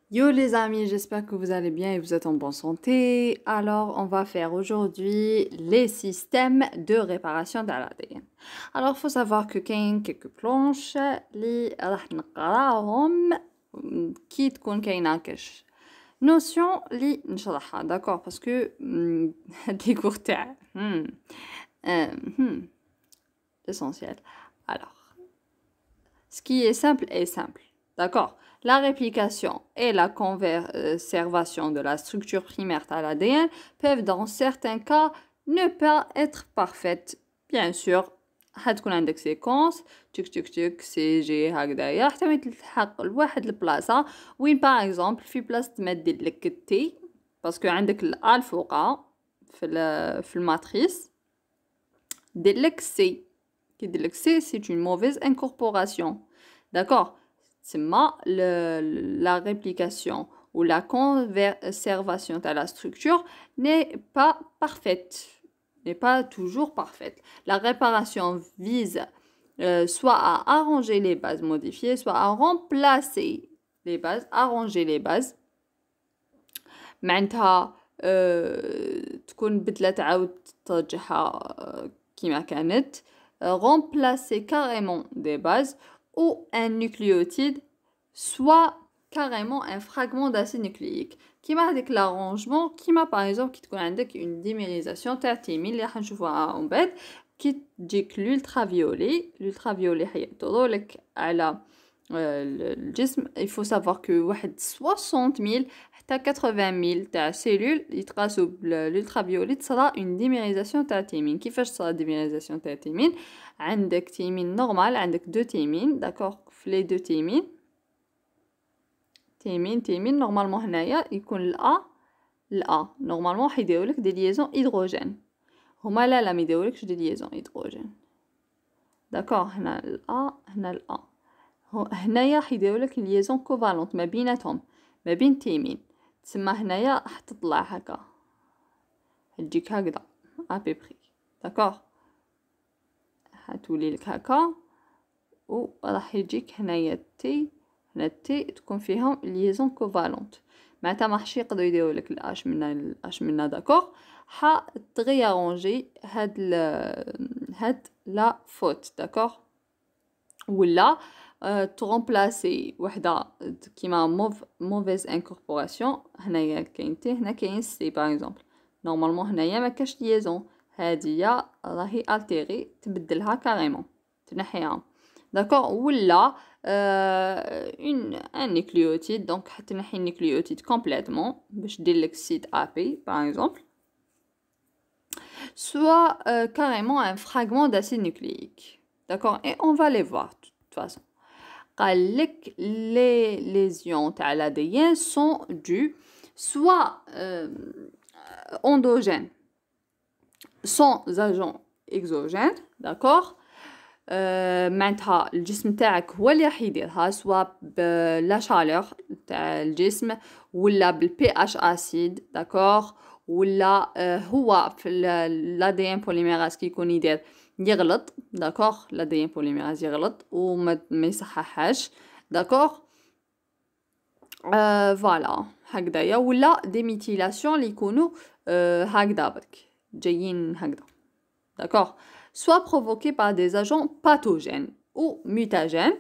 Yo les amis, j'espère que vous allez bien et vous êtes en bonne santé. Alors, on va faire aujourd'hui les systèmes de réparation de l'ADN. Alors, il faut savoir que كاين quelques planches اللي راح نقراهم كي تكون كاينه كاش notion اللي نشرحها d'accord parce que هاد لي cours تاع essentiel. Alors, ce qui est simple. D'accord? La réplication et la conservation de la structure primaire de l'ADN peuvent dans certains cas ne pas être parfaites. Bien sûr, هتكون عندك séquence تك تك تك سي جي هكذايا حتى ما تلحق لواحد البلاصة وين باغ اكزومبل في بلاصة ما دير لك التي باسكو عندك الأ الفوقا في الماتريس دير لك سي كي دير لك سي سي une mauvaise incorporation. D'accord? La réplication ou la conservation de la structure n'est pas parfaite, n'est pas toujours parfaite. La réparation vise soit à arranger les bases modifiées, soit à remplacer les bases, arranger les bases. معناتها تكون بدلت عاود ترجعها كيما كانت remplacer carrément des bases ou un nucléotide, soit carrément un fragment d'acide nucléique. كيما هذيك l'arrangement كيما par exemple كي تكون عندك une dimérisation تاع تيمين اللي راح نشوفوها من بعد كي تجيك l'ultraviolet حيعطولك على الجسم. Il faut savoir que واحد 60,000 حتى 80,000 تاع سيلول يتقاسوا بالultraviolet تصرا une dimérisation تاع تيمين. كيفاش تصرا dimérisation تاع تيمين؟ عندك تيمين نورمال، عندك دو تيمين داكوغ في لي دو تيمين نورمالمون هنايا يكون الأ نورمالمون حيديرولك دي ليزون هيدروجين، هما لا ما يديرولكش دي ليزون هيدروجين داكوغ. هنا الأ هنا الأ هنايا حيديرولك ليزون كوفالونت ما بيناتهم ما بين تيمين، تسمى هنايا راح تطلع هكا تجيك هكذا ابيبري داكوغ، هتولي لك هكا وراح يجيك هنايا تي هنا التي تكون فيهم ليزون كوفالونت، معناتها ماحش يقدروا يديروا لك الاش منا داكوغ. تغيرونجي هاد لا فوت داكوغ ولا ترومبلاسي وحده كيما موفيز انكوربوراسيون. هنايا كاين تي هنا كاين سي باغ اكزومبل، نورمالمون هنايا ما كاش ليزون، هادية راهي التيري تبدلها كاريمون تنحيها داكوغ. ولا ان نيكليوتيد دونك تنحي النيكليوتيد كومبليتمون باش دير لك سيت ابي باغ اكزومبل، soit carrément un fragment d'acide nucléique. D'accord? Et on va les voir de toute façon. Les lésions à l'ADN sont dues soit endogènes, sans agents exogènes, d'accord? معناتها الجسم تاعك هو اللي راح يديرها سوا بلا شالور تاع الجسم ولا بالبي اتش اسيد داكوغ، ولا هو في الادين بوليميراز كي يكون يغلط داكوغ، الادين بوليميراز يغلط وما يصححهاش داكوغ. فوالا هكذايا، ولا دي ميتيلاسيون اللي يكونوا هكذا برك جايين هكذا داكوغ، soit provoqués par des agents pathogènes ou mutagènes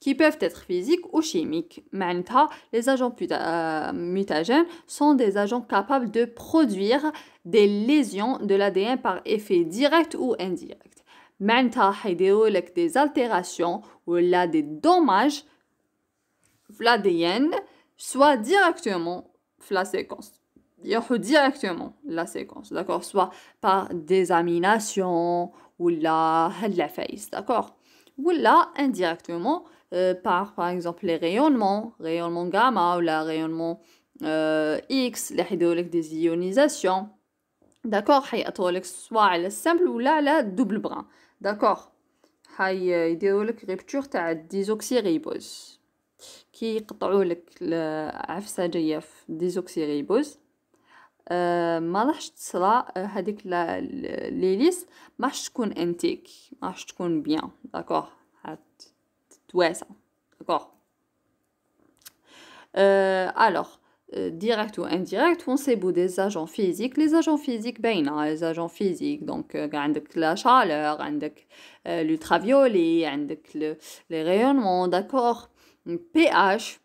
qui peuvent être physiques ou chimiques. Les agents mutagènes sont des agents capables de produire des lésions de l'ADN par effet direct ou indirect. حيديرولك des altérations ou là des dommages في l'ADN, soit directement في la séquence. Directement la séquence, d'accord, soit par désamination ou la face, d'accord, ou là indirectement par exemple les rayonnements gamma ou la rayonnement X, les des ionisations, d'accord, soit à la simple ou là la double brin, d'accord, يديرولك rupture تاع désoxyribose كي يقطعوا لك العفسه جايه في ديزوكسيريبوز ما راحش تصرى هذيك ليليس ما راحش تكون انتيك، ما راحش تكون بيان داكوغ، تتواسع داكوغ. Alors, direct ou indirect, on sait des agents physiques. Les agents physiques, ben, les agents physiques, donc, عندك la chaleur, عندك l'ultraviolet, عندك les rayonnements, d'accord? pH,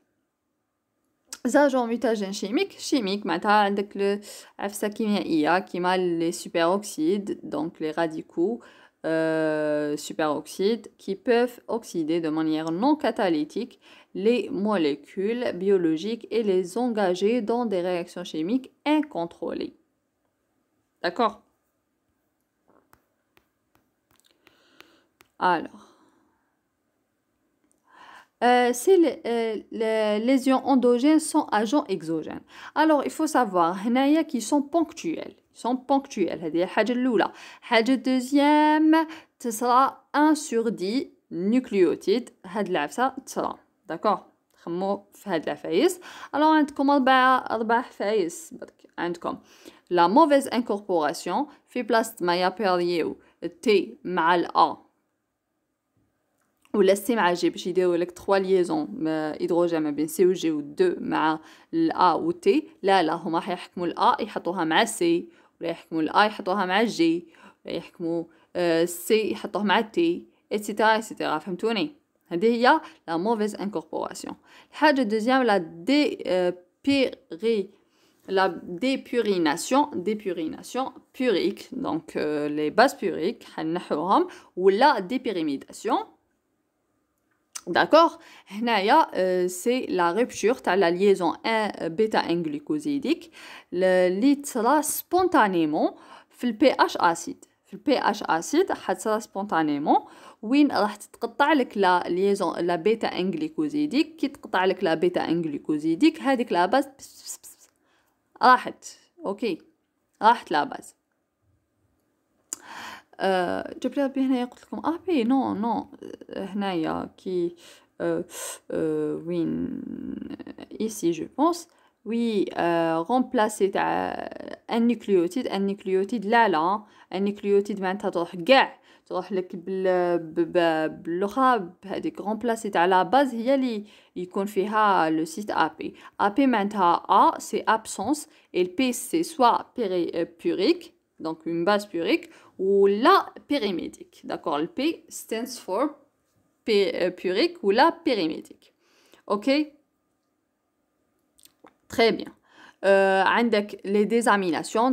les agents mutagènes chimiques, معناتها عندك العفسة كيميائية كيما les superoxydes, donc les radicaux superoxydes qui peuvent oxyder de manière non catalytique les molécules biologiques et les engager dans des réactions chimiques incontrôlées. D'accord? Alors, les ions endogènes sont agents exogènes. Alors, il faut savoir هنايا qui sont ponctuels. Ils sont ponctuels. هذه الحاجة الأولى. الحاجة الدوزيام تصرى 1 sur 10 nucléotides. هاد العفسة تصرى. داكوغ؟ خمو في هاد العفايس. Alors, عندكم أربع عفايس برك. عندكم la mauvaise incorporation في بلاصة ما يابيريو T مع ال A ولا سي مع جي باش يديروا لك 3 ليزون هيدروجين ما بين سي و جي و 2 مع الا و تي. لا هما حيحكموا الا يحطوها مع سي، ولا يحكموا الا يحطوها مع جي، ولا يحكموا سي يحطوها مع تي ايتترا ايتترا. فهمتوني؟ هذه هي لا موفيز انكوربوراسيون. الحاجه الدوزيام لا دي بيري la dépurination purique, donc les bases puriques حنحوهم، ولا dépyrimidation. D'accord? C'est la rupture de la liaison 1 bêta-1-glucosidique اللي تصرى spontanément في pH acide. في pH acide حتصرى spontanément وين راح تتقطع لك لا liaison لا bêta-1-glucosidique. كي تقطع لك لا bêta-1-glucosidique هذيك لا باز راحت. اوكي، راحت لا باز. جبت لها هنايا قلت لكم بي نو هنايا كي وين ici je pense oui remplacer تاع ان نيوكليوتيد لا النيوكليوتيد معناتها تروح لك بالاخرى بهذيك remplacer تاع لا باز هي اللي يكون فيها لو سيت ابي معناتها A c'est absence et le P c'est soit purique, donc une base purique, ou la pyrimédique. D'accord? Le P stands for purique ou la pyrimédique. Ok? Très bien. عندك les désaminations,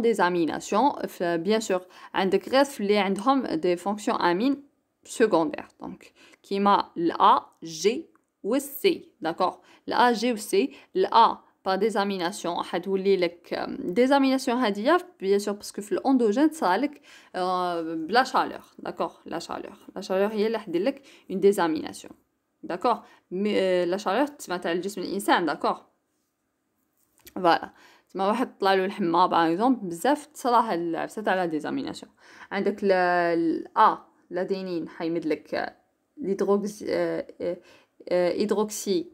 bien sûr عندك غير اللي عندهم des fonctions amines secondaires, donc كيما ال A, G و C. D'accord? ال A, G و C. ال A par désamination حتولي لك désamination هادية bien sûr parce que في الاندوجين تصالك بلا chaleur. D'accord? La chaleur هي اللي حدير لك une désamination. D'accord? Mais la chaleur تسمى تاع الجسم الانسان. D'accord? فوالا تما واحد طلع له الحمى باغ اكزومبل بزاف تصرا هاد العفسه تاع لا ديزاميناسيون. عندك لادينين حيمد لك هيدروكسي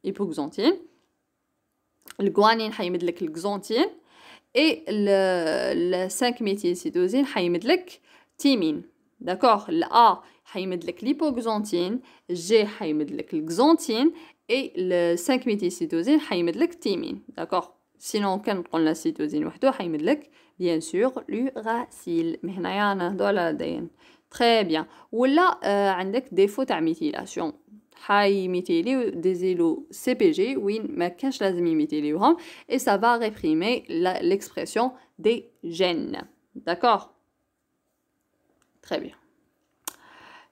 hypoxanthine. الجوانين حيمد لك الجزونتين اي ال 5 ميثيلسيتوزين حيمد لك تيمين. داكوغ؟ لا حيمد لك ليبوكزونتين، جي حيمد لك الجزونتين et le 5 méthylcytosine حيمد لك تيمين. d'accord? sinon كان قلنا السيتوزين وحده حيمد لك bien sûr l'uracil. mais هنايا نهضو على دين. très bien. ولا عندك ديفو تاع ميثيلاسيون حي ميثيليو دي زيلو سي بي جي وين ما كانش لازم يميثيليوهم et ça va réprimer l'expression des gènes. d'accord? très bien.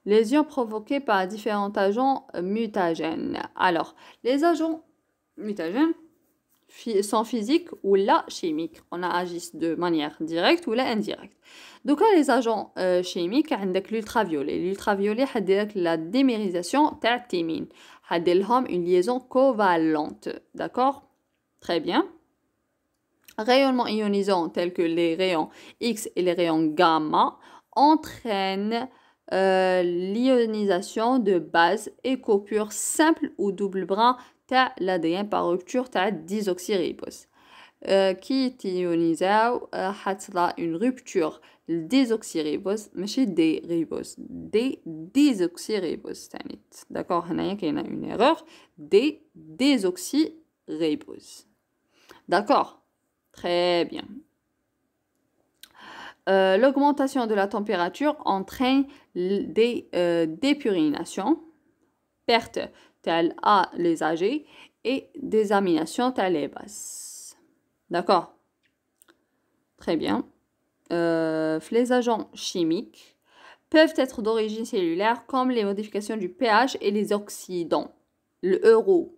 Lésions provoquées par différents agents mutagènes. Alors, les agents mutagènes sont physiques ou là chimiques. On agissent de manière directe ou là indirecte. Donc, les agents chimiques, عندك l'ultraviolet. L'ultraviolet حديرك la démérisation تاع التيمين. حديرلهم une liaison covalente. D'accord? Très bien. Rayonnements ionisants tels que les rayons X et les rayons gamma entraînent l'ionisation de base et coupure simple ou double brin تاع l'ADN par rupture تاع désoxyribose. كي تيونيزاو حتصرى une rupture désoxyribose ماشي دي ribose دي désoxyribose تانيت d'accord هنايا كاينه une erreur دي désoxyribose d'accord très bien l'augmentation de la température entraîne des dépurinations perte telle à les âgés et des aminations telles les bases d'accord très bien les agents chimiques peuvent être d'origine cellulaire comme les modifications du pH et les oxydants. Le euro,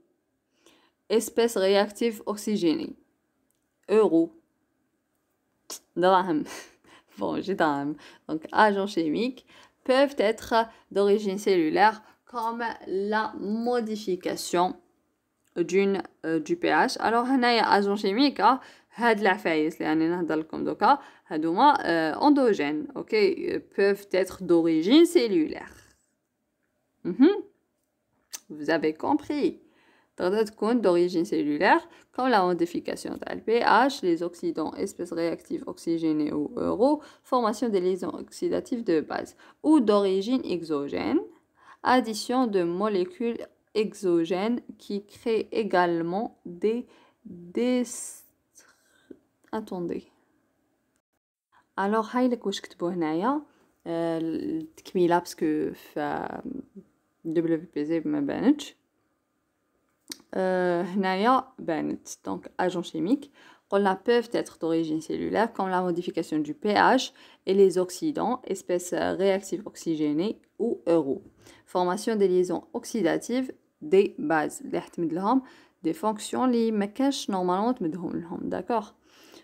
espèce réactive oxygénée. Euro. Drame. Bon, j'ai drame. Donc, agents chimiques peuvent être d'origine cellulaire comme la modification du pH. Alors, il y a agents chimiques, هاد العفايس اللي راني نهضر لكم دوكا هادوما endogènes, ok, peuvent être d'origine cellulaire. Vous avez compris. تقدر تكون d'origine cellulaire comme la modification de pH, les oxydants, espèces réactives oxygénées ou euro, formation des liaisons oxydatives de base, ou d'origine exogène, addition de molécules exogènes qui créent également des attendez. Alors, هاي لك واش كتبوا هنايا التكميله باسكو في WPZ ما بانتش هنايا بانت donc agents chimiques قلنا peuvent être d'origine cellulaire comme la modification du pH et les oxydants espèces réactives oxygénées ou euro formation des liaisons oxydatives des bases اللي حتمد لهم des fonctions اللي ما كانش normalement تمدهم لهم d'accord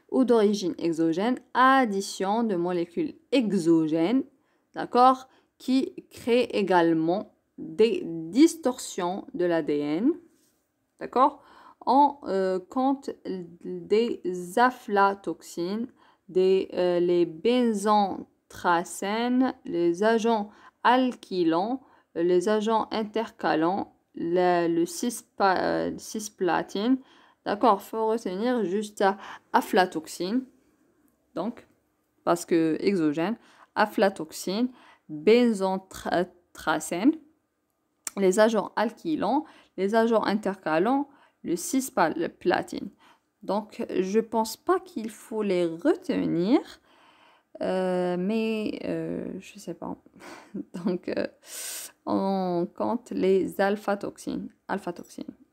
ou d'origine exogène, addition de molécules exogènes, d'accord, qui créent également des distorsions de l'ADN, d'accord, en compte des aflatoxines, les benzanthracènes, les agents alkylants, les agents intercalants, le cisplatine. D'accord, faut retenir juste aflatoxine, donc, parce que exogène, aflatoxine, benzanthracène, les agents alkylants, les agents intercalants, le cisplatine. Donc, je pense pas qu'il faut les retenir, mais je sais pas. Donc, on compte les alpha-toxines.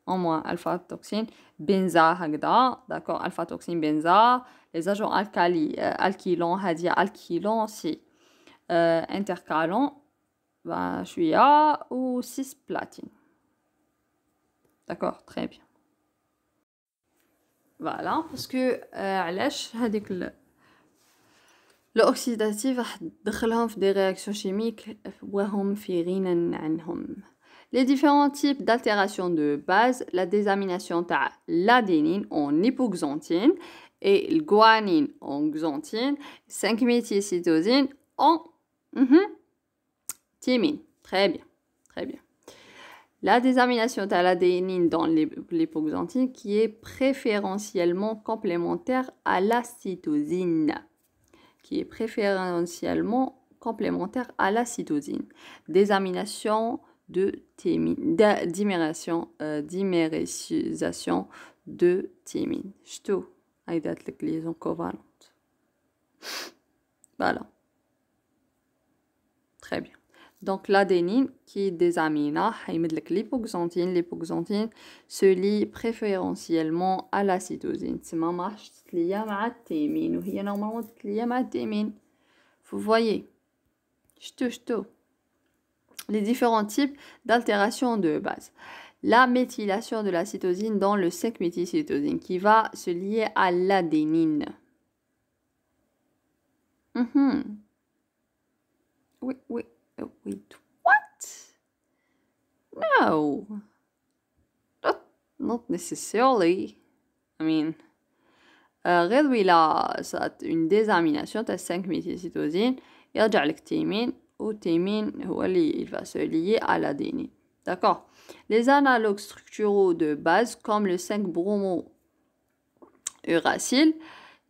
En moins alpha-toxine, benza, d'accord, alpha-toxine, benza, les agents alkylants, hadia, alkylants, si, intercalants, ben, chouïa ou cisplatine. D'accord, très bien. Voilà, parce que, علاش هذيك l'oxydatif راح تدخلهم في des réactions chimiques وهم في غنى عنهم. Les différents types d'altération de base, la désamination de l'adénine en hypoxanthine et le guanine en xanthine, 5-méthylcytosine en thymine. Très bien, très bien. La désamination de l'adénine dans l'hypoxanthine qui est préférentiellement complémentaire à la cytosine. Désamination de dimérisation de thymine. شتو هاي دات لك liaison covalente. Voilà. Très bien. Donc l'adénine qui désamina هيمد لك l'hypoxanthine se lie préférentiellement à la cytosine. تسمى ما راحش تتليا مع الثيمين وهي normalement تتليا مع الثيمين. Vous voyez. شتو les différents types d'altération de base. La méthylation de la cytosine dans le 5-méthylcytosine qui va se lier à l'adénine. Oui. What? No. Not necessarily. I mean, غير ولا صارت une désamination de 5-méthylcytosine يرجع لك thymine ou thymine هو اللي il va se lier à l'adénine. D'accord. Les analogues structuraux de base comme le 5-bromo-uracile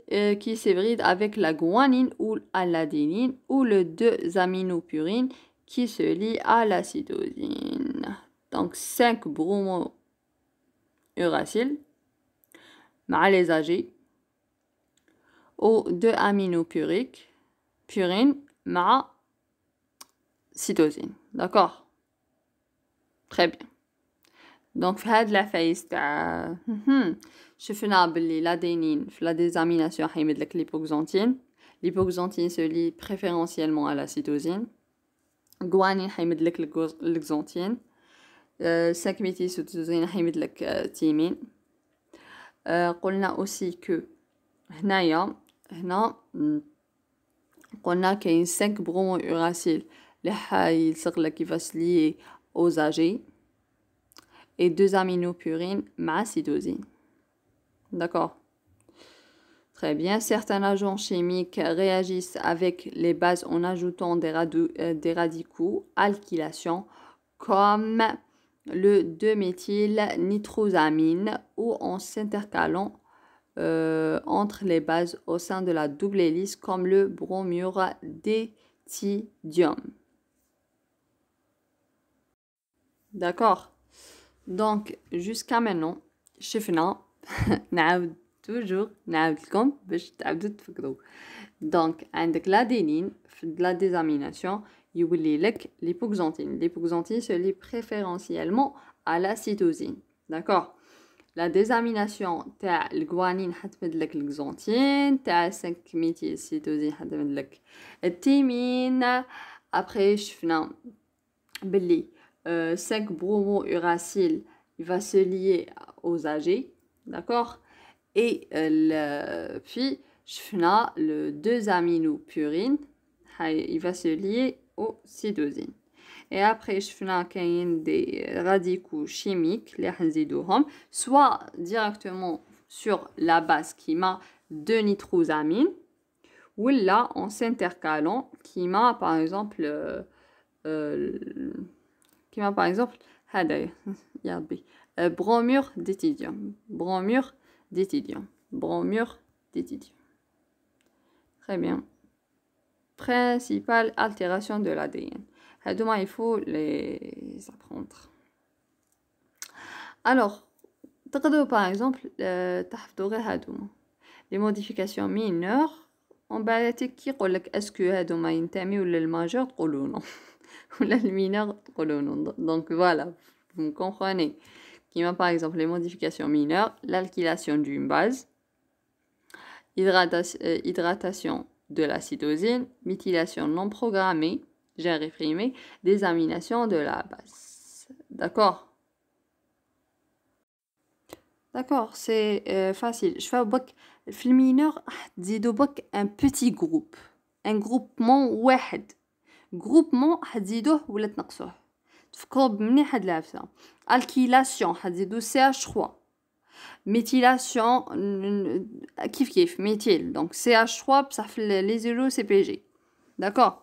qui s'hybride avec la guanine ou l'adenine ou le 2-aminopurine qui se lie à la cytosine. Donc 5 bromo-uracils, les AG, ou 2-aminopurique, purine, cytosine. D'accord? Très bien. Donc في هاد la phase تاع شفنا باللي l'adénine في la désamination حيمد لك l'hypoxanthine. L'hypoxanthine se lie préférentiellement à la cytosine. Guanine حيمد لك l'xanthine. 5-méthylcytosine حيمد لك thymine. قلنا aussi que هنا قلنا كاين 5 bromo-uracil اللي حيلصق لك qui va se lier aux AG et 2-aminopurine ma cytosine. D'accord. Très bien. Certains agents chimiques réagissent avec les bases en ajoutant des radicaux alkylation comme le 2-méthylnitrosamine ou en s'intercalant entre les bases au sein de la double hélice comme le bromure d'éthidium. D'accord. Donc jusqu'à maintenant شفنا نعاود toujours نعاود لكم باش تعاودوا تفكروا. Donc عندك l'adénine في la désamination يولي لك l'hypoxanthine. L'hypoxanthine se lie préférentiellement à la cytosine. D'accord. La désamination تاع الجوانين حتمد لك الxanthine تاع 5-méthylcytosine حتمد لك الثيمين. Après شفنا باللي 5 bromo-uracil il va se lier aux AG, d'accord? Et puis je fais le 2-aminopurine il va se lier aux cytosines. Et après je fais des radicaux chimiques les hanzidouhom soit directement sur la base qui m'a 2-nitrosamine ou là en s'intercalant qui m'a par exemple هذا يا ربي bromure d'éthidium. Très bien. Principale altération de l'ADN. هذوما il faut les apprendre. Alors تقدروا par exemple تحفظوا غير هذوما les modifications mineures en بعد كي يقول لك اسكو هذوما ينتميوا للماجور تقولوا non ولا المينور تقولوا non. Donc voilà, vous me comprenez. Qui m'a par exemple les modifications mineures, l'alkylation d'une base, hydratation de la cytosine, méthylation non programmée, j'ai réprimé, désamination de la base. D'accord? D'accord, c'est facile. Je fais في المينور تزيدوا بك un petit groupe, un groupement واحد. groupement حتزيدوه ولا تنقصوه. تفكروا بمليح هاد العفسه. alkylation حتزيدو CH3. méthylation كيف méthyle donc CH3 بصح في les zéro CPG. d'accord.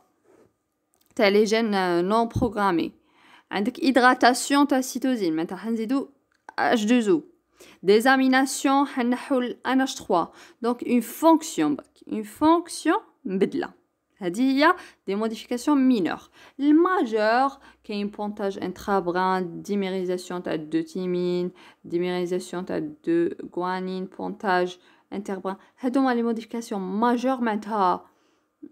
تاع les gènes non programmés. عندك hydratation تاع cytosine معناتها حنزيدو H2O. désamination حنحو NH3. donc une fonction مبدله. هذه هي des modifications mineures. Le majeur كاين pontage intrabrin, dimérisation تاع 2 thymine, dimérisation تاع 2 guanine, pontage interbrin. هذوما les modifications majeures معناتها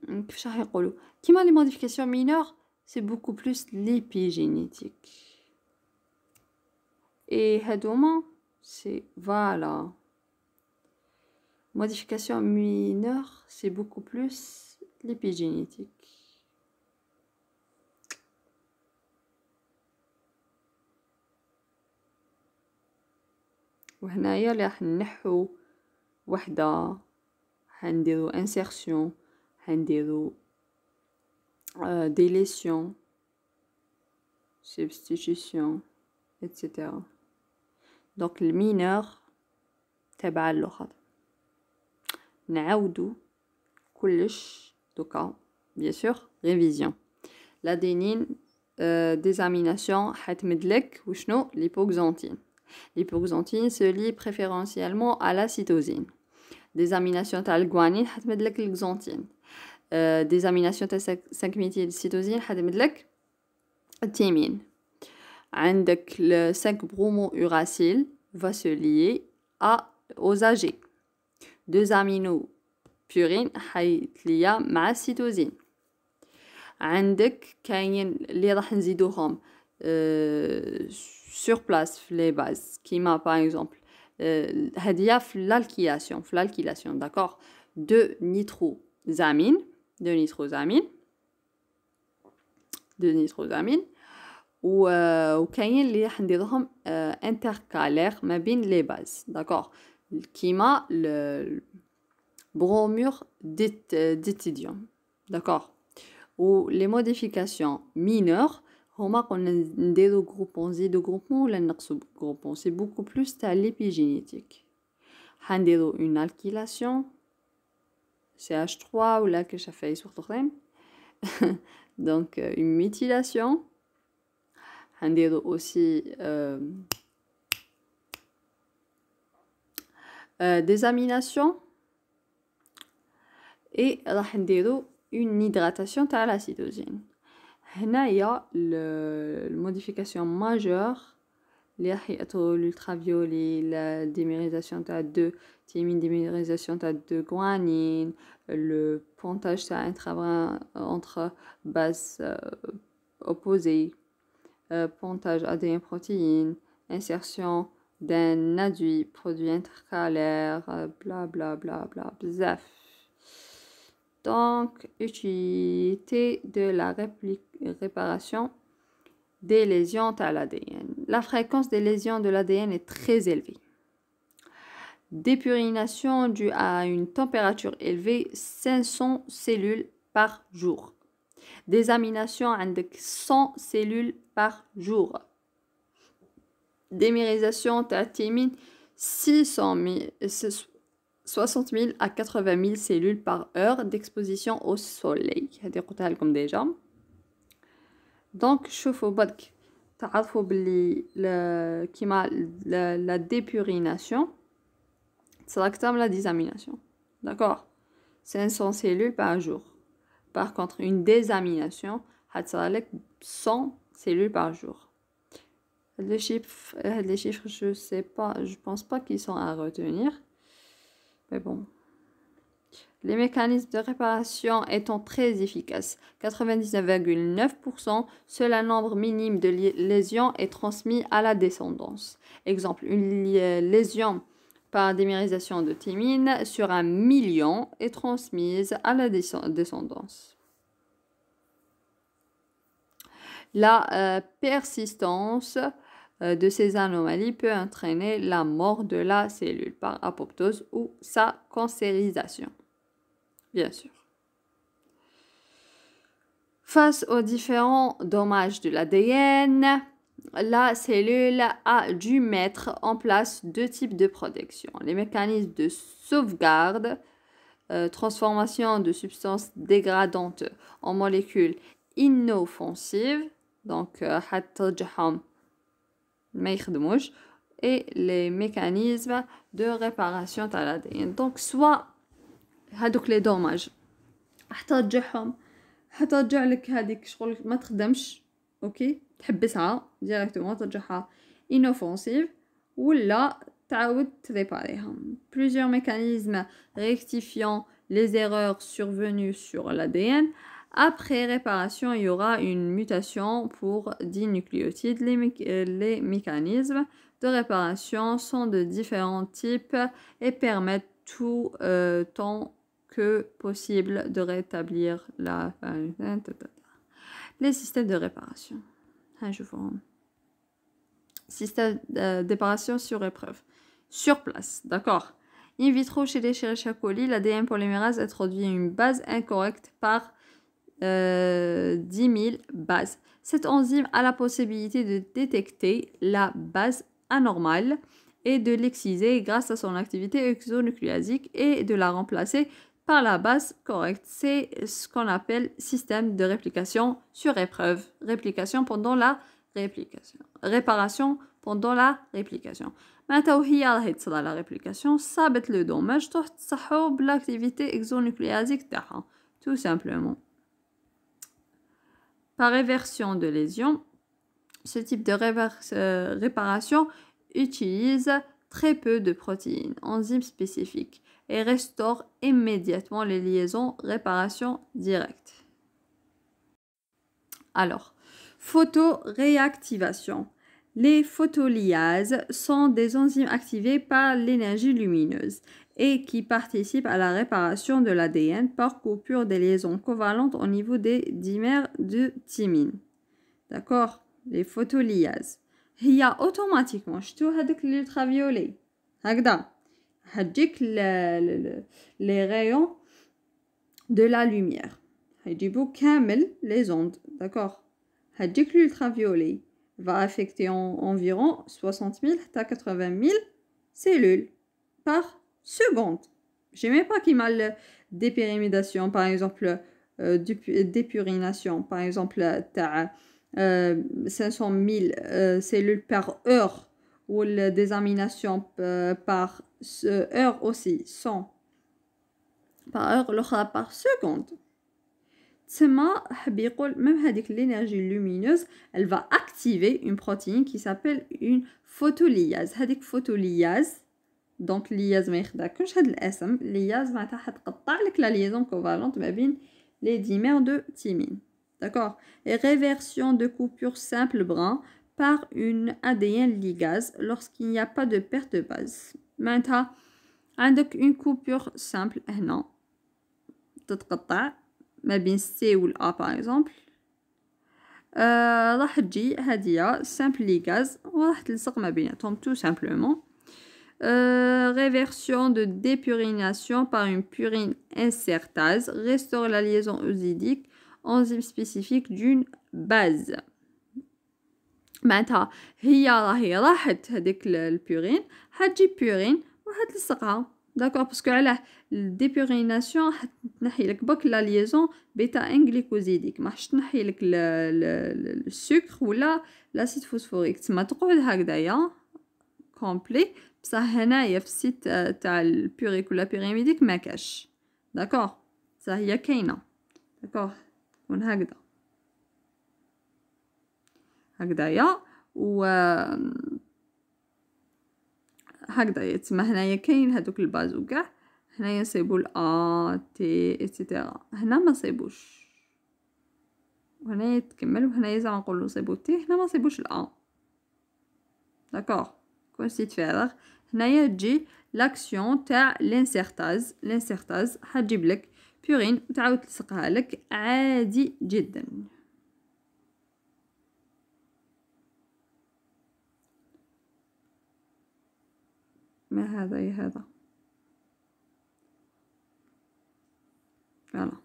كيفاش راح يقولوا كيما les modifications mineures c'est beaucoup plus l'épigénétique. Et هذوما c'est voilà. Modification mineure c'est beaucoup plus l'épigénétique. وهنايا راح نحو وحده حنديرو insertion حنديرو délétion substitution etc. donc المينور تبع اللغة نعاودو كلش دوكا bien sûr révision. l'adénine désamination حتمدلك l'hypoxanthine. L'hypoxanthine se lie préférentiellement à la cytosine. désamination تاع الجوانين حتمد لك الxanthine. désamination تاع 5-méthylcytosine حتمد لك الثيمين. عندك le 5-bromo-uracil va se lier aux AG. 2 aminopurines حيتليا مع السيتوزين. عندك كاين اللي راح نزيدوهم sur place في les bases كيما par exemple هادية في l'alkylation d'accord de nitrosamine وكاين اللي راح نديروهم intercalaire ما بين les bases d'accord كيما bromure d'éthidium d'accord ou les modifications mineures هما قلنا نديرو groupon نزيدو groupon ولا نقصو groupon c'est beaucoup plus تاع l'épigénétique حنديرو une alkylation CH3 ولا كاش عفايس وقت اخرين donc une méthylation حنديرو aussi désamination et راح نديرو une hydratation تاع la cytosine. هنايا الموديفيكاسيون ماجور اللي راح يأثروا l'ultraviolet, la dimérisation تاع 2 thymine, dimérisation تاع 2 guanine, le pontage تاع intrabrin entre bases opposées, pontage ADN protéine, insertion d'un adduit, produit intercalaire, bla bla bla bla, bzaf. Donc, utilité de la réparation des lésions à l'ADN. La fréquence des lésions de l'ADN est très élevée. Dépurination due à une température élevée, 500 cellules par jour. Désamination avec 100 cellules par jour. Démérisation de thymine, 60 000 à 80 000 cellules par heure d'exposition au soleil. هذه قلتها لكم déjà. Donc شوفوا بالك تعرفوا باللي كيما la dépurination c'est comme la désamination. D'accord? 500 cellules par jour. Par contre, une désamination هتصير لك 100 cellules par jour. Les chiffres, je sais pas, je pense pas qu'ils sont à retenir. Mais bon. Les mécanismes de réparation étant très efficaces, 99,9%, seul un nombre minime de lésions est transmis à la descendance. Exemple, une lésion par démérisation de thymine sur 1 million est transmise à la descendance. La persistance de ces anomalies peut entraîner la mort de la cellule par apoptose ou sa cancérisation. Bien sûr. Face aux différents dommages de l'ADN, la cellule a dû mettre en place 2 types de protection. Les mécanismes de sauvegarde, transformation de substances dégradantes en molécules inoffensives, donc et les mécanismes de réparation de l'ADN. Donc soit هادوك لي دوماج حترجعهم حترجع لك هذيك شغل ما تخدمش اوكي تحبسها ديريكتومون ترجعها inoffensive ولا تعاود تريباريها. Plusieurs mécanismes rectifiant les erreurs survenues sur l'ADN. Après réparation, il y aura une mutation pour 10 nucléotides. Les mécanismes de réparation sont de différents types et permettent tout temps que possible de rétablir la... Les systèmes de réparation. Je vois. Système de réparation sur épreuve. Sur place, d'accord. In vitro, chez les Escherichia coli, l'ADN polymérase introduit une base incorrecte par 10 000 bases. Cette enzyme a la possibilité de détecter la base anormale et de l'exciser grâce à son activité exonucléasique et de la remplacer par la base correcte. C'est ce qu'on appelle système de réplication sur épreuve. Réplication pendant la réparation pendant la réplication. Maintenant, il y a la réplication, ça bête le dommage, ça l'activité exonucléasique, tout simplement. Par réversion de lésion, ce type de réparation utilise très peu de protéines, enzymes spécifiques, et restaure immédiatement les liaisons réparation directe. Alors, photoréactivation. Les photolyases sont des enzymes activées par l'énergie lumineuse et qui participent à la réparation de l'ADN par coupure des liaisons covalentes au niveau des dimères de thymine. D'accord? Les photolyases. Il y a automatiquement, je te l'ultraviolet. هكذا هتجيك les rayons de la lumière. هيجيبوا كامل les ondes, d'accord? هتجيك l'ultraviolet va affecter environ 60 000 à 80 000 cellules par seconde. Je n'ai même pas qui mal dépyrimidation, par exemple, dépurination, par exemple, 500 000 cellules par heure, ou la désamination par heure aussi, 100 par heure, l'autre par seconde. Même avec l'énergie lumineuse, elle va activer une protéine qui s'appelle une photolyase. Cette photolyase, donc lyase ما يخدعكش هذا الاسم lyase معناتها حتقطع لك la liaison covalente ما بين les dimères de thymine. D'accord? Et réversion de coupure simple brin par une ADN ligase lorsqu'il n'y a pas de perte de base. معناتها عندك une coupure simple هنا تتقطع ما بين C و A par exemple. راح تجي هادية simple ligase وراح تلصق ما بيناتهم tout simplement. Réversion de dépurination par une purine insertase restaure la liaison oxidique, enzyme spécifique d'une base. معناتها هي راهي راحت هذيك البورين حتجي بورين وحتلصقها. داكور باسكو علاه الديبوريناسيون حتنحي لك بك لا ليزون بيتا انغليكوزيديك ما حش تنحي لك السكر ولا لاسيد فوسفوريك تما تقعد هكذايا كومبلي بصح هنايا في السيت تاع البوريك ولا بيريميديك ما كاش. داكور بصح هي كاينه. داكور تكون هكذايا و هكذايا تما هنايا كاين هذوك الباز وكاع هنايا نصيبو ا تي ايتترا هنا ما نصيبوش وهنايا تكمل وهنايا زعما نقولو نصيبو تي هنا ما نصيبوش الأ. داكوغ كون سيت فارغ هنايا تجي لاكسيون تاع لانسيرتاز حتجيب لك بورين وتعاود تلصقها لك عادي جدا. ما هذا يا هذا. Voilà.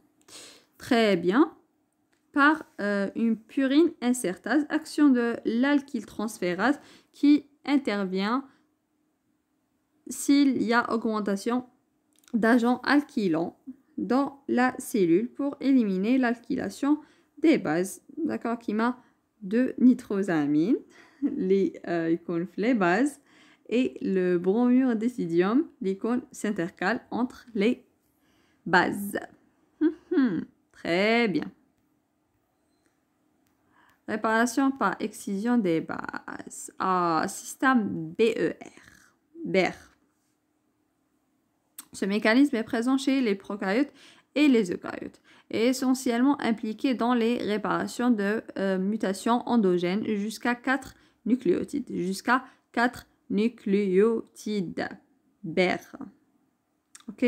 Très bien. Par une purine insertase, action de l'alkyltransférase qui intervient s'il y a augmentation d'agents alkylants dans la cellule pour éliminer l'alkylation des bases. D'accord, qui m'a de nitrosamine, les bases et le bromure décidium, l'icône s'intercale entre les bases. Très bien. Réparation par excision des bases. Système BER. Ce mécanisme est présent chez les prokaryotes et les eucaryotes et essentiellement impliqué dans les réparations de mutations endogènes jusqu'à 4 nucléotides. BER. Ok?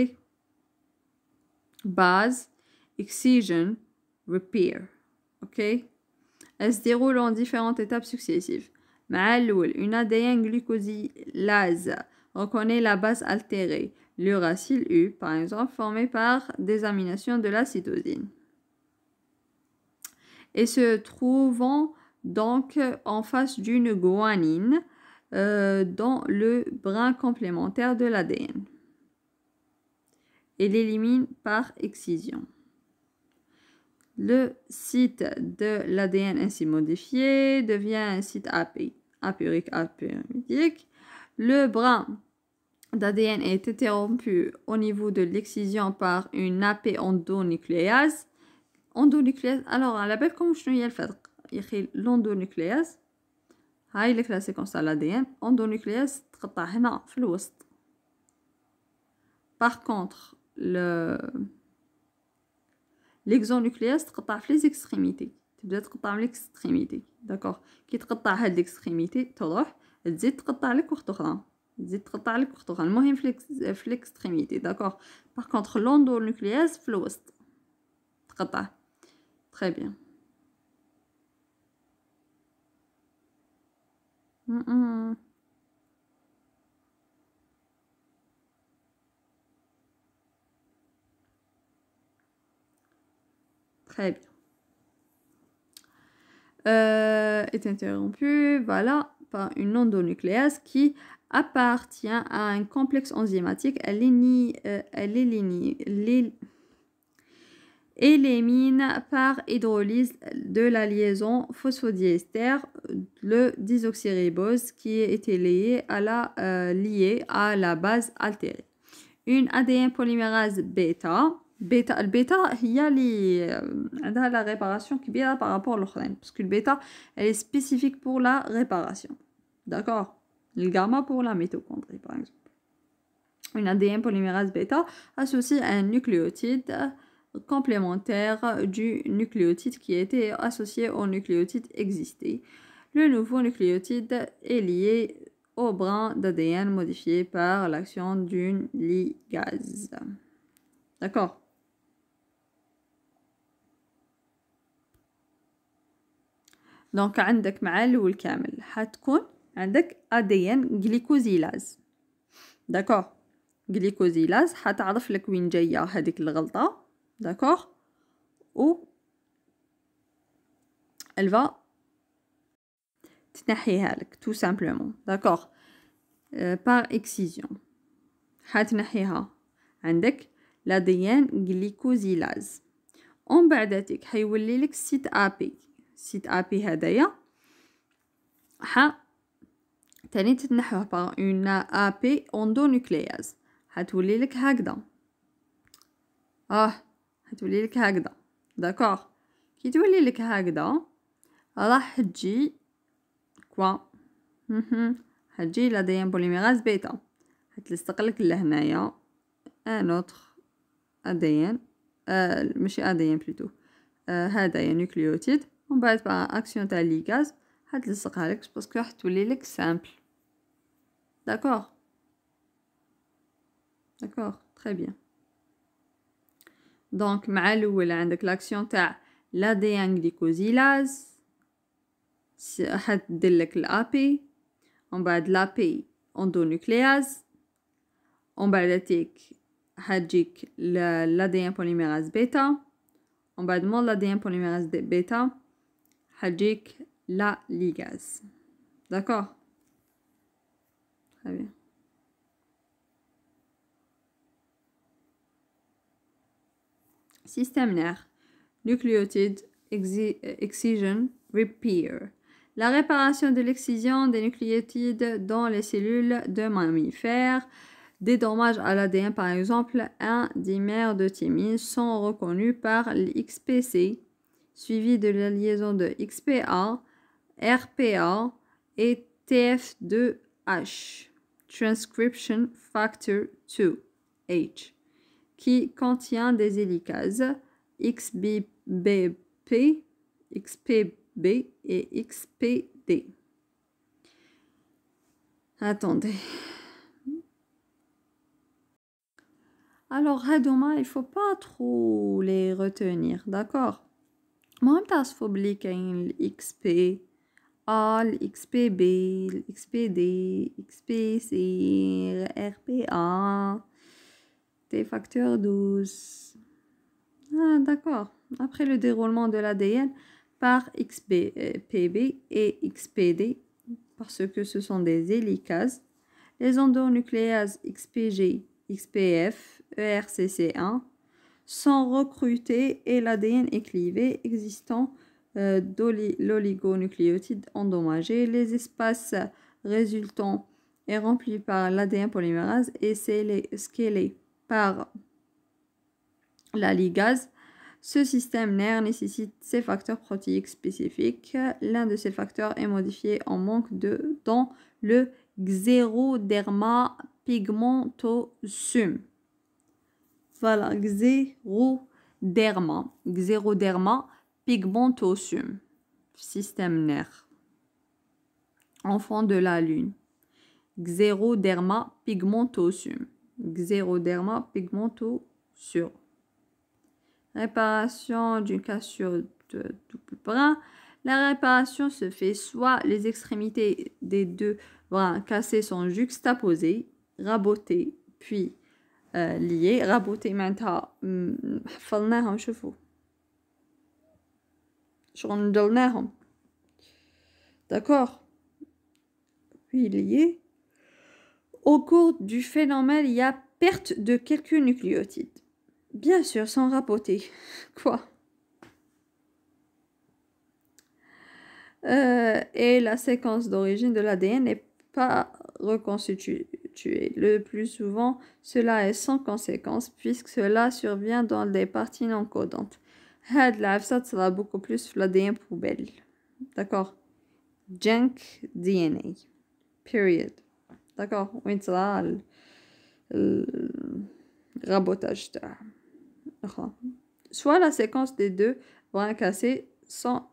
Base, excision, repair. Ok? Elle se déroule en différentes étapes successives. Une ADN glucosylase reconnaît la base altérée, l'uracile U, par exemple, formée par désamination de la cytosine. Et se trouvant donc en face d'une guanine dans le brin complémentaire de l'ADN. Et l'élimine par excision. Le site de l'ADN ainsi modifié devient un site apyridique. Le brin d'ADN est interrompu au niveau de l'excision par une AP endonucléase. Alors, à la base, comment je le fais? Il y a l'endonucléase. هاي لك لا séquence à l'ADN. Endonucléase تقطع هنا في الوسط. Par contre, l'exonucléase تقطع في les extrémités. تبدا تقطع من l'extrémité. D'accord. كي تقطع هاد l'extrémité تروح تزيد تقطع لك وقت أخرى. تزيد تقطع لك وقت أخرى. المهم في l'extrémité. D'accord. Par contre, l'endonucléase في الوسط تقطع. Très bien. Très bien. Est interrompu, voilà, par une endonucléase qui appartient à un complexe enzymatique. Elle élimine par hydrolyse de la liaison phosphodiester le désoxyribose qui était lié à la base altérée. Une ADN polymérase bêta. البيتا هي اللي عندها la réparation كبيرة par rapport l'autre parce que le bêta elle est spécifique pour la réparation. D'accord. Le gamma pour la mitochondrie par exemple. Une ADN polymérase bêta associe à un nucléotide complémentaire du nucléotide qui était associé au nucléotide existé. Le nouveau nucléotide est lié au brin d'ADN modifié par l'action d'une ligase. D'accord. دونك عندك مع الأول كامل حتكون عندك ADN جليكوزيلاز. داكوغ. جليكوزيلاز حتعرف لك وين جايه هذيك الغلطه. داكوغ. و elle va تنحيها لك tout simplement. داكوغ. par excision حتنحيها. عندك l'ADN جليكوزيلاز. ومن بعداتك حيولي لك سيت ابي. سيت ابي هدايا تاني تتنحوه باغ اون ابي اندونوكلياز. حتولي لك هكذا. حتولي لك هكذا. داكوغ. كي تولي لك هكذا راح تجي كوا حتجي l'ADN polymérase بيتا. حتلصق لك لهنايا ان اوتر ADN ماشي ADN بلوتو هدايا نيوكليوتيد. ومن بعد بقى اكسيون تاع ليغاز حتلصقها لك باسكو راح تولي لك سامبل. داكوغ. داكوغ. تري بيان. دونك مع الاول عندك لاكسيون تاع l'ADN جليكوزيلاز حتدير لك الابي. ومن بعد لابي اندونوكلياز. ومن بعد تيك حتجيك l'ADN polymérase بيتا. ومن بعد مول l'ADN polymérase بيتا حتجيك لا ligase. D'accord. Très bien. Système nerf. Nucléotide excision repair. La réparation de l'excision des nucléotides dans les cellules de mammifères. Des dommages à l'ADN, par exemple, un dimère de thymine sont reconnus par l'XPC, suivi de la liaison de XPA, RPA et TF2H, Transcription Factor 2H, qui contient des hélicases XBP, XPB et XPD. Attendez. Alors, هادوما il faut pas trop les retenir, d'accord. المهم تعرفوا بلي كاين XP A, XPB, XPD, XPC, RPA, T facteur 12. D'accord. Après le déroulement de l'ADN par XPB et XPD, parce que ce sont des hélicases, les endonucléases XPG, XPF, ERCC1 sont recrutées et l'ADN est clivé, existant l'oligonucléotide endommagé. Les espaces résultants est rempli par l'ADN polymérase et c'est scellé par la ligase. Ce système nerf nécessite ces facteurs protéiques spécifiques. L'un de ces facteurs est modifié en manque dans le xéroderma pigmentosum. Voilà, xéroderma pigmentosum, système nerf. Enfant de la lune. Xéroderma pigmentosum. Xéroderma pigmentosum. Réparation d'une cassure de double brin. La réparation se fait soit les extrémités des deux brins cassés sont juxtaposées, rabotées, puis liées. Rabotées معناتها حفظناهم شوفوا شغل ندلناهم. D'accord? Puis liées. Au cours du phénomène, il y a perte de quelques nucléotides. Bien sûr, sans raboter. Quoi? Et la séquence d'origine de l'ADN n'est pas reconstituée. Le plus souvent, cela est sans conséquence puisque cela survient dans des parties non codantes. Had l'AFSA sera beaucoup plus l'ADN poubelle. D'accord? Junk DNA. Period. D'accord? وين sera rabotage. Soit la séquence des deux brins cassés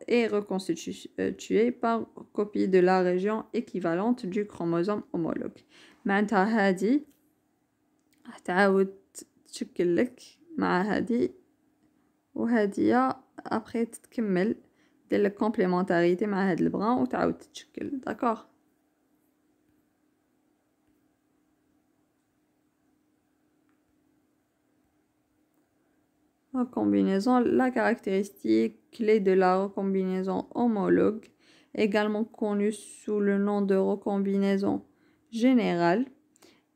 est reconstituée par copie de la région équivalente du chromosome homologue. معناتها هادي تعاود تشكل لك مع هادي وهادية après تتكمل دير لك complémentarité مع هاد البران وتعاود تتشكل. d'accord. Recombinaison, la caractéristique clé de la recombinaison homologue, également connue sous le nom de recombinaison générale,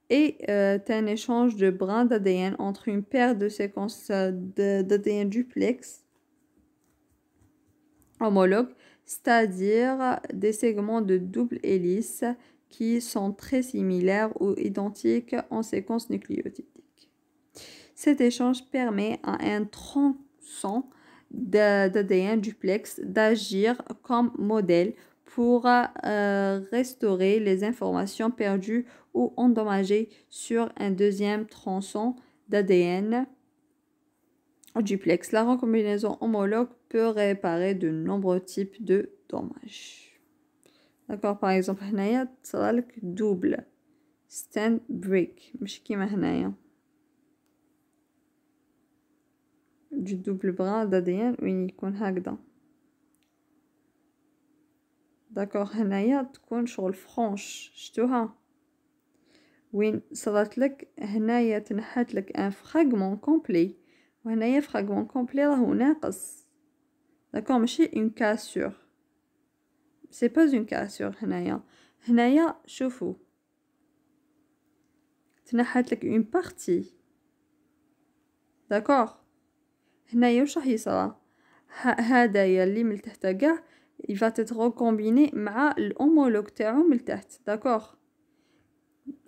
est un échange de brins d'ADN entre une paire de séquences d'ADN duplex homologues, c'est-à-dire des segments de double hélice qui sont très similaires ou identiques en séquence nucléotidique. Cet échange permet à un tronçon d'ADN duplex d'agir comme modèle pour restaurer les informations perdues ou endommagées sur un deuxième tronçon d'ADN duplex. La recombinaison homologue peut réparer de nombreux types de dommages. D'accord, par exemple, هنايا تصرالك double stand break مش كيما هنايا du double brin d'ADN وين يكون هكذا. داكوغ هنايا تكون شغل فرانش شتوها وين صرات لك هنايا تنحات لك ان فراغمون كومبلي وهنايا فراغمون كومبلي راهو ناقص. داكوغ ماشي اون كاسور سي با اون كاسور. هنايا شوفوا تنحات لك اون بارتي. داكوغ هنايا واش راح يصرى هدايا اللي من تحت كاع يفا تتركومبيني مع الامولوج تاعو من تحت. داكوغ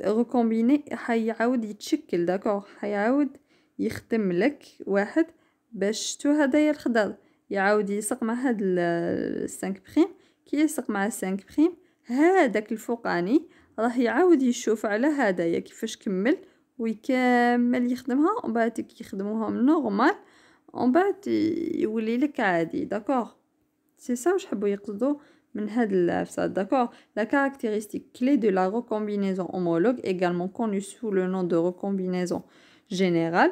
ريكومبيني حيعاود يتشكل. داكوغ حيعاود يخدم لك واحد باش شتو هدايا الخضر يعاود يلصق مع هاد السانك بريم. كي يلصق مع السانك بريم هذاك الفوقاني راه يعاود يشوف على هدايا كيفاش كمل ويكمل يخدمها ومن بعد يخدموها نورمال ومن بعد يولي لك عادي. داكوغ سي سا واش حبوا يقصدوا من هاد الفساد. داكوغ la caractéristique clé de la recombinaison homologue, également connue sous le nom de recombinaison générale,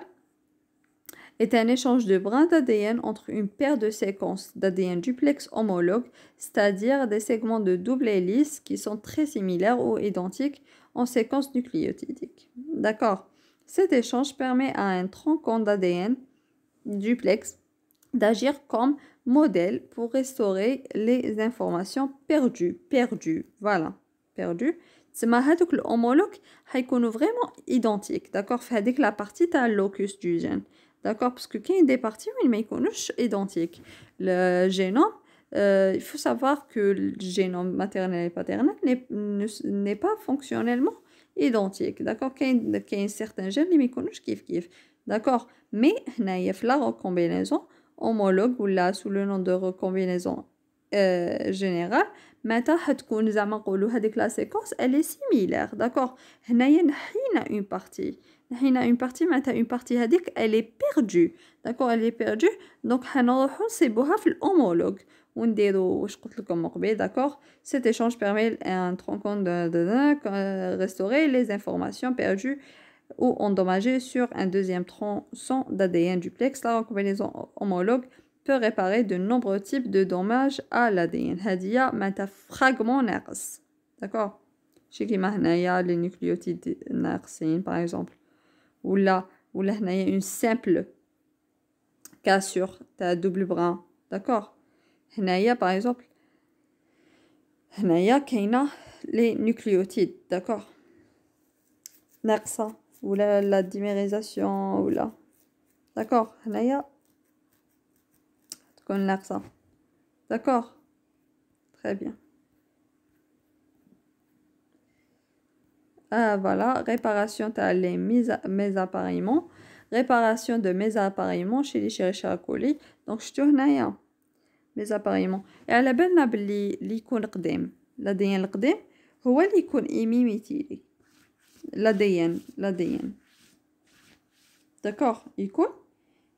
est un échange de brins d'ADN entre une paire de séquences d'ADN duplex homologues, c'est-à-dire des segments de double hélice qui sont très similaires ou identiques en séquence nucléotidique. D'accord. Cet échange permet à un tronçon d'ADN duplex d'agir comme modèle pour restaurer les informations perdues. Voilà, perdues. تسمى هادوك الهومولوج حيكونوا فريمون ايدونتيك. داكوغ في هذيك لا بارتي تاع اللوكوس دو جين. داكوغ باسكو كاين دي بارتي وين ما يكونوش ايدونتيك. الجينوم il faut savoir que le génome maternel et paternel n'est pas fonctionnellement identique. D'accord? Il y a certains gènes qui ne sont pas d'accord? Mais il y a la recombinaison homologue ou là sous le nom de recombinaison générale. متى حتكون زعما نقولوا هذيك لا séquence elle est similaire. d'accord هنايا نحينا une partie معناتها une partie هذيك elle est perdue. d'accord elle est perdue donc حنروحو نصيبوها في الهومولوج ونديرو واش قلت لكم من قبل. d'accord cet échange permet un tronçon de restaurer les informations perdues ou endommagées sur un deuxième tronçon d'ADN duplex. La recombinaison homologue peut réparer de nombreux types de dommages à l'ADN. هذه معناتها fragment ناقص. d'accord شي كيما هنايا les nucléotides ناقصين par exemple ولا هنايا une simple cassure تاع double brin. d'accord هنايا par exemple هنايا كاينه les nucléotides. d'accord ناقصه ولا la dimérisation ولا. d'accord هنايا تكون ناقصه. d'accord très bien. voilà réparation تاع les mésappareillements. réparation de mésappareillements chez les Escherichia coli. donc شتو هنايا mésappareillement على بالنا بلي اللي يكون قديم الADN القديم هو اللي يكون ايمي ميثيلي. l'ADN d'accord يكون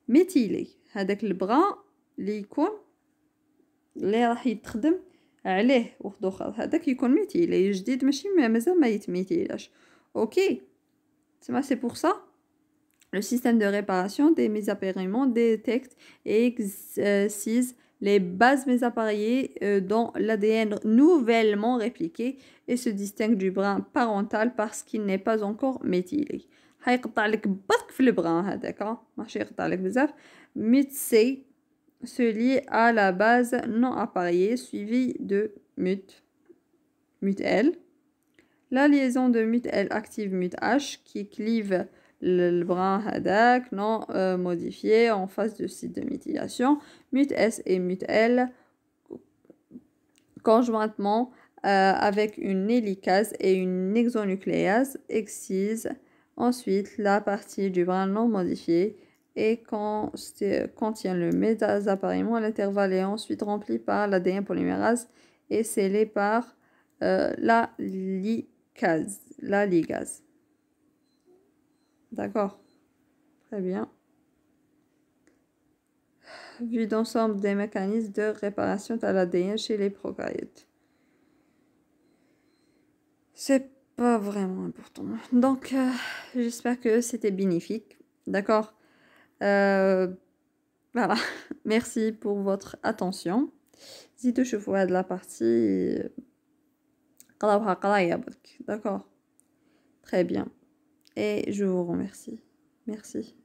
ميثيلي. هذاك البغا اللي يكون اللي راح يتخدم عليه وقت اخر هذاك يكون ميثيلي جديد ماشي مازال ما يتميثيلاش. اوكي تما c'est pour ça le système de réparation des mésappareillements détecte et excise les bases mésappareillées dans l'ADN nouvellement répliqué et se distingue du brin parental parce qu'il n'est pas encore méthylé. هيقطع لك برك في البران هذاك ماشي يقطع لك بزاف. MUT-C se lie à la base non appareillée suivie de MUT-L. La liaison de MUT-L active MUT-H qui clive le brin hadak non modifié en phase de site de méthylation. MUT-S et MUT-L conjointement avec une hélicase et une exonucléase excisent ensuite la partie du brin non modifié et contient le mésappareillement. L'intervalle est ensuite rempli par l'ADN polymérase et scellé par la ligase. D'accord, très bien. Vue d'ensemble des mécanismes de réparation de l'ADN chez les prokaryotes. C'est pas vraiment important. Donc, j'espère que c'était bénéfique. D'accord. Voilà. Merci pour votre attention. زيدوا شوفوا هاد la partie قراوها قرايه برك. d'accord très bien et je vous remercie. merci.